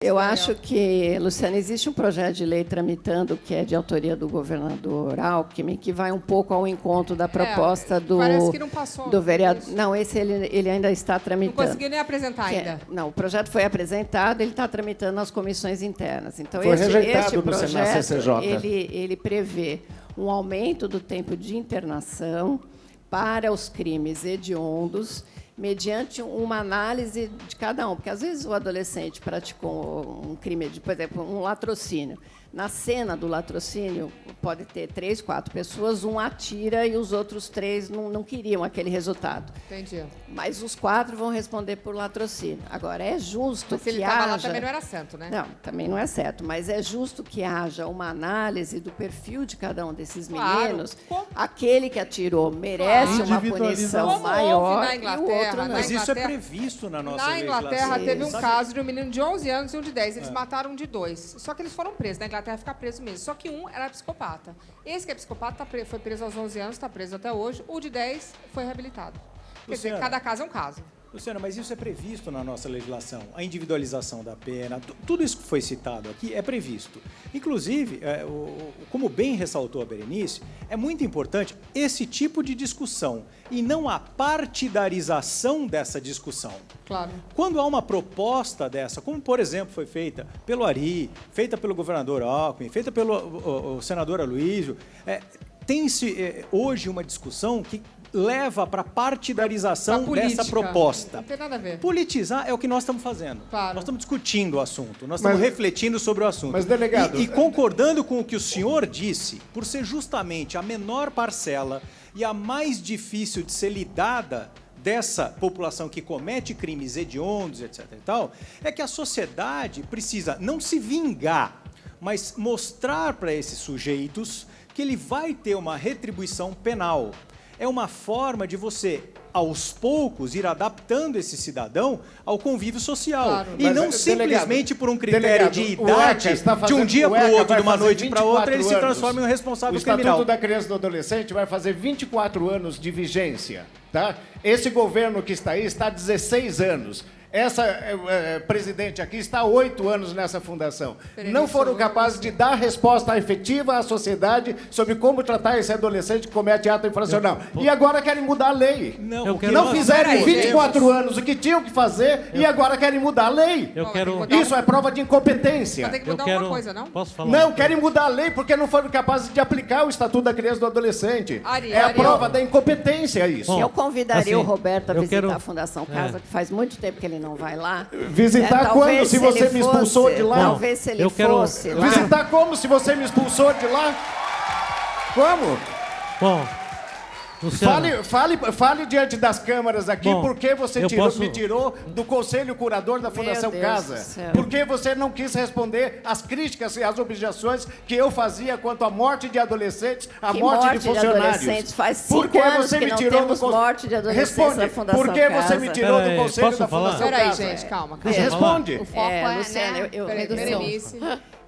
Eu acho que, Luciana, existe um projeto de lei tramitando que é de autoria do governador Alckmin, que vai um pouco ao encontro da proposta do... Parece que não passou. Do vereador. Não, esse ele ainda está tramitando. Não conseguiu nem apresentar ainda. Não, o projeto foi apresentado, ele está tramitando nas comissões internas. Então, foi este projeto, ele prevê um aumento do tempo de internação para os crimes hediondos, mediante uma análise de cada um. Porque, às vezes, o adolescente praticou um crime, por exemplo, um latrocínio. Na cena do latrocínio, pode ter 3, 4 pessoas, um atira e os outros 3 não queriam aquele resultado. Entendi. Mas os 4 vão responder por latrocínio. Agora, é justo mas que ele estava haja... lá, também não era certo, né? Não, também não é certo, mas é justo que haja uma análise do perfil de cada um desses meninos. Como? Aquele que atirou merece uma punição maior na e o Inglaterra, outro não. Mas isso é previsto na nossa legislação. Na Inglaterra legislação. teve um caso de um menino de 11 anos e um de 10. Eles mataram um de 2. Só que eles foram presos. Na Inglaterra fica preso mesmo. Só que um era psicopata. Esse que é psicopata foi preso aos 11 anos, está preso até hoje. O de 10 foi reabilitado. Quer dizer, cada caso é um caso. Luciana, mas isso é previsto na nossa legislação. A individualização da pena, tudo isso que foi citado aqui é previsto. Inclusive, como bem ressaltou a Berenice, é muito importante esse tipo de discussão e não a partidarização dessa discussão. Claro. Quando há uma proposta dessa, como, por exemplo, foi feita pelo Ari, feita pelo governador Alckmin, feita pelo senador Aloysio, tem-se hoje uma discussão que leva para a partidarização dessa proposta. Não tem nada a ver. Politizar é o que nós estamos fazendo. Claro. Nós estamos discutindo o assunto, nós estamos refletindo sobre o assunto. Mas, delegado... E concordando com o que o senhor disse, por ser justamente a menor parcela e a mais difícil de ser lidada dessa população que comete crimes hediondos, etc. e tal, é que a sociedade precisa não se vingar, mas mostrar para esses sujeitos que ele vai ter uma retribuição penal. É uma forma de você, aos poucos, ir adaptando esse cidadão ao convívio social. Claro, e não simplesmente por um critério de idade, de um dia para o outro, de uma noite para outra, ele se transforma em um responsável criminal. O Estatuto da Criança e do Adolescente vai fazer 24 anos de vigência. Tá? Esse governo que está aí está há 16 anos. Essa presidente aqui está há 8 anos nessa fundação. Não foram capazes de dar resposta efetiva à sociedade sobre como tratar esse adolescente que comete ato infracional. E agora querem mudar a lei. Não fizeram em 24 anos o que tinham que fazer e agora querem mudar a lei. Isso é prova de incompetência. Tem que mudar alguma coisa, não? Posso falar? Não, querem mudar a lei porque não foram capazes de aplicar o Estatuto da Criança e do Adolescente. É a prova da incompetência isso. Eu convidaria o Roberto a visitar a Fundação Casa, que faz muito tempo que ele não vai lá. Visitar quando? Se você me expulsou de lá? Talvez se ele fosse lá. Visitar como? Se você me expulsou de lá? Como? Bom, Fale diante das câmaras aqui por que você me tirou do Conselho Curador da Fundação Casa. Por que você não quis responder às críticas e às objeções que eu fazia quanto à morte de adolescentes, à morte de funcionários? Faz 5 anos que não temos morte de adolescentes na Fundação Casa. Por que você me tirou do Conselho da Fundação Casa? Peraí, gente, calma. Responde. O foco é, Luciana, Berenice.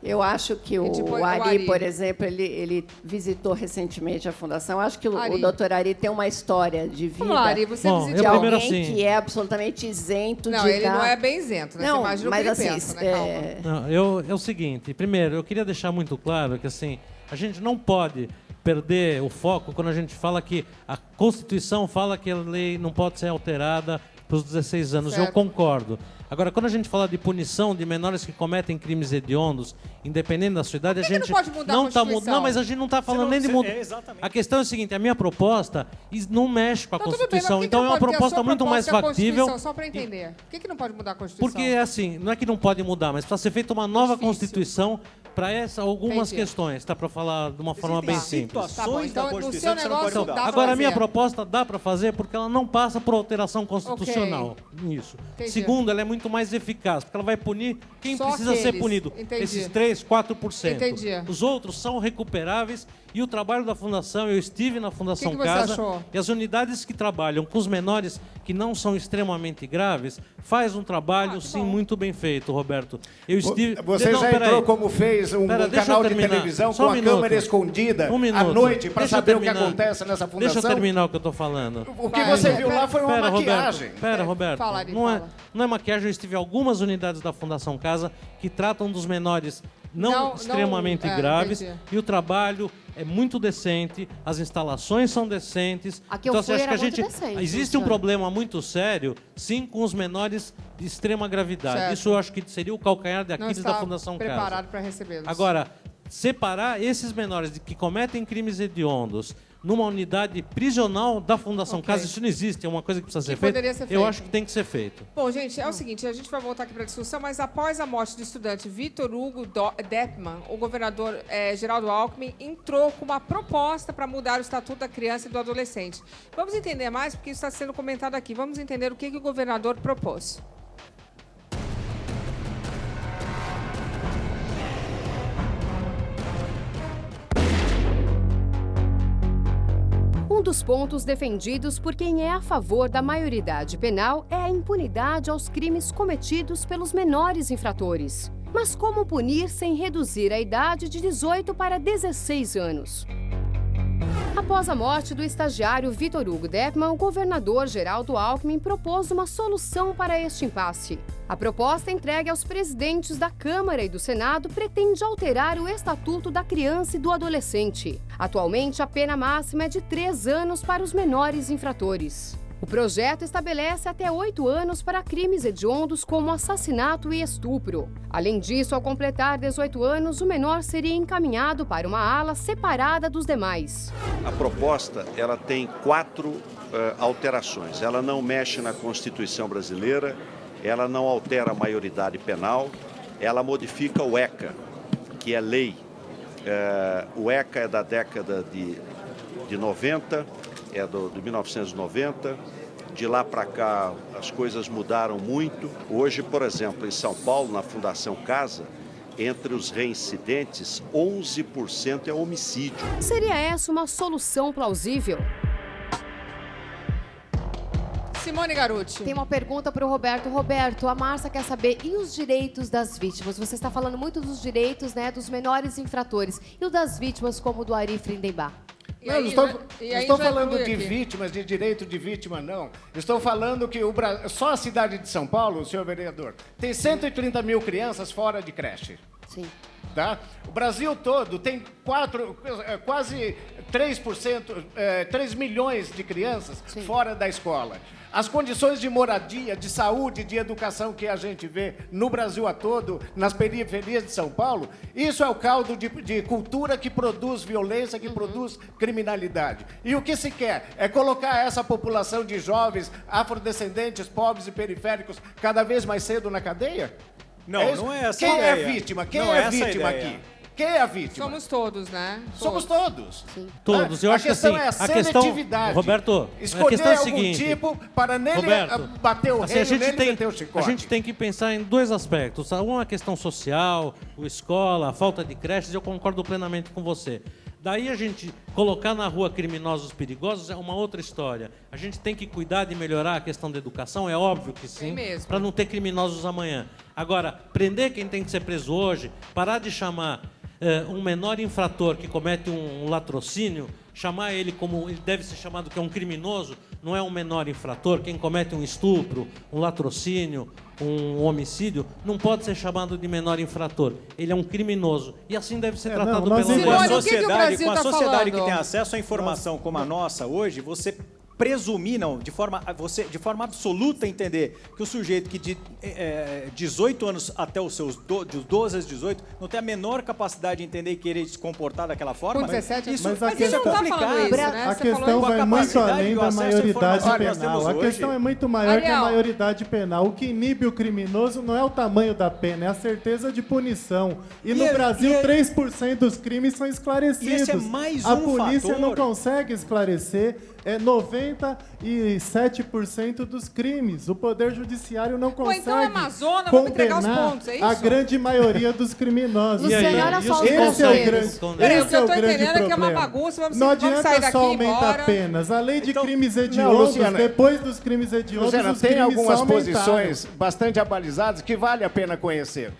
Eu acho que o Ari, por exemplo, ele visitou recentemente a Fundação. Eu acho que o doutor Ari tem uma história de vida Ari, você de alguém que é absolutamente isento de dar... Não, ele não é bem isento, né? Não, você imagina mas o que ele assim, pensa, né? Calma. Não, é o seguinte, primeiro, eu queria deixar muito claro que assim, a gente não pode perder o foco quando a gente fala que a Constituição fala que a lei não pode ser alterada para os 16 anos. Certo. Eu concordo. Agora, quando a gente fala de punição de menores que cometem crimes hediondos, independente da sua idade, a gente não pode mudar a Constituição? Não, mas a gente não está falando nem de mudar. A questão é a seguinte: a minha proposta não mexe com a Constituição, então é uma proposta muito mais factível. Só para entender, por que não pode mudar a Constituição? Porque assim, não é que não pode mudar, mas precisa ser feita uma nova Constituição para algumas questões, tá? Para falar de uma forma bem simples. Tá bom, então no seu negócio dá pra Agora, a minha fazer. proposta dá para fazer porque ela não passa por alteração constitucional. Isso. Entendi. Segundo, ela é muito mais eficaz, porque ela vai punir quem Só precisa ser aqueles. punido. Entendi. Esses 3, 4%. Entendi. Os outros são recuperáveis e o trabalho da Fundação, eu estive na Fundação que você Casa, achou? e as unidades que trabalham com os menores que não são extremamente graves, faz um trabalho, sim, muito bem feito, Roberto. Eu estive... Você já entrou como fez deles um Pera, deixa canal eu de terminar. televisão Só com um a minuto. câmera escondida Um à minuto. noite para Deixa eu saber o que terminar. acontece nessa fundação? Deixa eu terminar o que eu estou falando. O que Vai, você Roberto. viu lá foi uma Pera, maquiagem. Roberto. Pera, Roberto. Fala, Ari, não, é, fala. não é maquiagem. Eu estive em algumas unidades da Fundação Casa que tratam dos menores não extremamente graves. entendi. E o trabalho é muito decente, as instalações são decentes. Aqui eu Então, você fui, acha era que a gente muito decente, existe um Luciano. problema muito sério, sim, com os menores de extrema gravidade. Certo. Isso eu acho que seria o calcanhar de Não Aquiles da está Fundação Casa. preparado para recebê-los. Agora, separar esses menores que cometem crimes hediondos numa unidade prisional da Fundação Ok. Casa, isso não existe, é uma coisa que precisa ser Que feita. poderia ser Eu feito. acho que tem que ser feito. Bom, gente, é o seguinte, a gente vai voltar aqui para a discussão, mas após a morte do estudante Vitor Hugo Deppmann, o governador Geraldo Alckmin entrou com uma proposta para mudar o Estatuto da Criança e do Adolescente. Vamos entender mais, porque isso está sendo comentado aqui. Vamos entender o que o governador propôs. Um dos pontos defendidos por quem é a favor da maioridade penal é a impunidade aos crimes cometidos pelos menores infratores. Mas como punir sem reduzir a idade de 18 para 16 anos? Após a morte do estagiário Vitor Hugo Deppmann, o governador Geraldo Alckmin propôs uma solução para este impasse. A proposta entregue aos presidentes da Câmara e do Senado pretende alterar o Estatuto da Criança e do Adolescente. Atualmente, a pena máxima é de 3 anos para os menores infratores. O projeto estabelece até 8 anos para crimes hediondos como assassinato e estupro. Além disso, ao completar 18 anos, o menor seria encaminhado para uma ala separada dos demais. A proposta ela tem 4 alterações. Ela não mexe na Constituição brasileira, ela não altera a maioridade penal, ela modifica o ECA, que é lei. O ECA é da década de 90, é de 1990. De lá para cá as coisas mudaram muito. Hoje, por exemplo, em São Paulo, na Fundação Casa, entre os reincidentes, 11% é homicídio. Seria essa uma solução plausível? Simone Garuti. Tem uma pergunta para o Roberto. Roberto, a Márcia quer saber, e os direitos das vítimas? Você está falando muito dos direitos, né, dos menores infratores. E o das vítimas, como o do Ari Frindenbach? E Não, aí, não estou, e não aí estou já falando inclui de aqui. vítimas, de direito de vítima, não. Estou falando que só a cidade de São Paulo, senhor vereador, tem 130 mil crianças fora de creche. Sim. Tá? O Brasil todo tem quase 3%, 3 milhões de crianças Sim. fora da escola. As condições de moradia, de saúde, de educação que a gente vê no Brasil a todo, nas periferias de São Paulo, isso é o caldo de cultura que produz violência, que produz criminalidade. E o que se quer é colocar essa população de jovens, afrodescendentes, pobres e periféricos cada vez mais cedo na cadeia? Não, isso? não é essa Quem a ideia. é vítima? Quem Não é é essa a vítima ideia. aqui? Quem é a vítima? Somos todos, né? Somos todos. Todos. Eu A acho que questão assim, é a a questão, seletividade. Roberto, a Escolher questão é a algum seguinte, tipo para nele Roberto, bater o assim, reino, nele meter o a chicote. gente tem que pensar em 2 aspectos. Uma questão social, a escola, a falta de creches, eu concordo plenamente com você. Daí a gente colocar na rua criminosos perigosos é uma outra história. A gente tem que cuidar de melhorar a questão da educação, é óbvio que sim, mesmo. para não ter criminosos amanhã. Agora, prender quem tem que ser preso hoje, parar de chamar um menor infrator que comete um latrocínio, chamar ele como ele deve ser chamado, que é um criminoso, não é um menor infrator. Quem comete um estupro, um latrocínio, um homicídio, não pode ser chamado de menor infrator. Ele é um criminoso. E assim deve ser tratado Com pela Simone, a o que lei. que o sociedade, Brasil com a tá sociedade falando? que tem acesso à informação como a nossa hoje, você presumir, não, de forma absoluta entender que o sujeito que de 18 anos até os seus de 12 aos 18 não tem a menor capacidade de entender e querer se comportar daquela forma. Com 17 isso, anos. Mas a Mas ele não questão- tá falando isso, né? A Você questão falou com a vai muito capacidade além e o da acesso à maioridade informação que nós penal. temos A hoje. questão é muito maior que Ariel. a maioridade penal. O que inibe o criminoso não é o tamanho da pena, é a certeza de punição. E no Brasil, 3% dos crimes são esclarecidos. E esse é mais a um polícia fator. não consegue esclarecer 97% dos crimes. O Poder Judiciário não Bom, consegue então é Amazônia, vamos entregar os condenar pontos, é isso? a grande maioria dos criminosos. Luciano, olha só os Esse é o conselhos. grande, Peraí, o esse que é eu o tô grande entendendo é que é uma problema. bagunça, vamos Não sair adianta daqui só e ir aumentar embora. penas. A lei de Então, crimes hediondos, Luciana, depois dos crimes hediondos, Luciana, os tem crimes algumas só aumentaram. posições bastante abalizadas que vale a pena conhecer.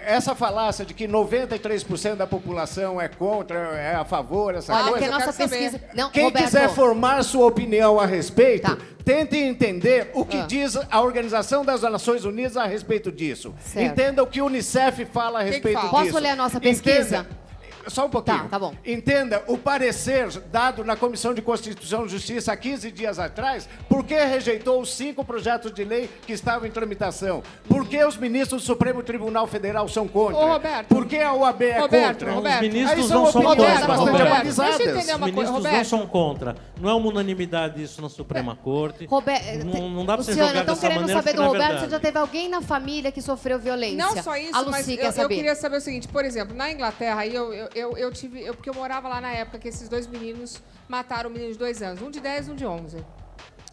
essa falácia de que 93% da população é contra, é a favor, essa Olha, coisa... que a nossa quero saber. pesquisa... Não, Quem Roberto, quiser formar sua opinião a respeito, Tá. tente entender o que diz a Organização das Nações Unidas a respeito disso. Certo. Entenda o que o Unicef fala a que respeito fala? disso. Posso ler a nossa pesquisa? Entenda, só um pouquinho. Tá bom. Entenda o parecer dado na Comissão de Constituição e Justiça há 15 dias atrás, por que rejeitou os 5 projetos de lei que estavam em tramitação? Por que os ministros do Supremo Tribunal Federal são contra? Ô, Roberto. Por que a OAB é Roberto, contra? Roberto. Os ministros Aí são não são opiniões contra, bastante Roberto. avalizadas. Deixa eu entender Os uma coisa, ministros não Roberto. são contra. Não é uma unanimidade isso na Suprema Corte. Não dá pra você Luciana, jogar estão dessa querendo maneira saber que do não é Roberto verdade. se já teve alguém na família que sofreu violência. Não só isso, a Lucy mas quer eu saber. queria saber o seguinte, por exemplo, na Inglaterra, aí porque eu morava lá na época que esses 2 meninos mataram um menino de 2 anos, um de 10 e um de 11.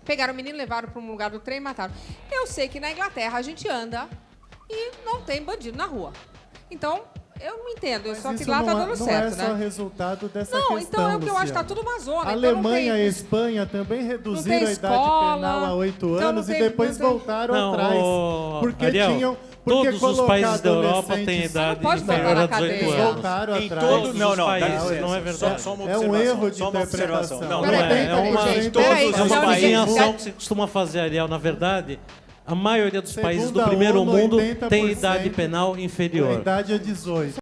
Pegaram o menino, levaram para um lugar do trem e mataram. Eu sei que na Inglaterra a gente anda e não tem bandido na rua. Então, eu não entendo, Mas só que isso lá tá não dando não certo, é só né? resultado dessa Não, questão, então é o que eu acho que tá Luciana. tudo uma zona. A então não Alemanha tem- e Espanha também reduziram tem a idade escola, penal a 8 então anos não e tem- depois não tem- voltaram Não, atrás. ô, Porque Ariel, tinham... todos os países da Europa têm adolescentes- idade pode botar inferior na a 18 cadeia. anos. Voltaram Em atrás. todo, não, os dá países, licença. não é verdade. Só uma É um observação, erro de só uma observação. interpretação. Não, Não Peraí, é, é peraí, uma, gente, em todos peraí, os então, uma países. adivinhação que se costuma fazer, Ariel. Na verdade, a maioria dos países Segundo do a primeiro ONU, mundo 80% tem idade penal A inferior. idade é 18.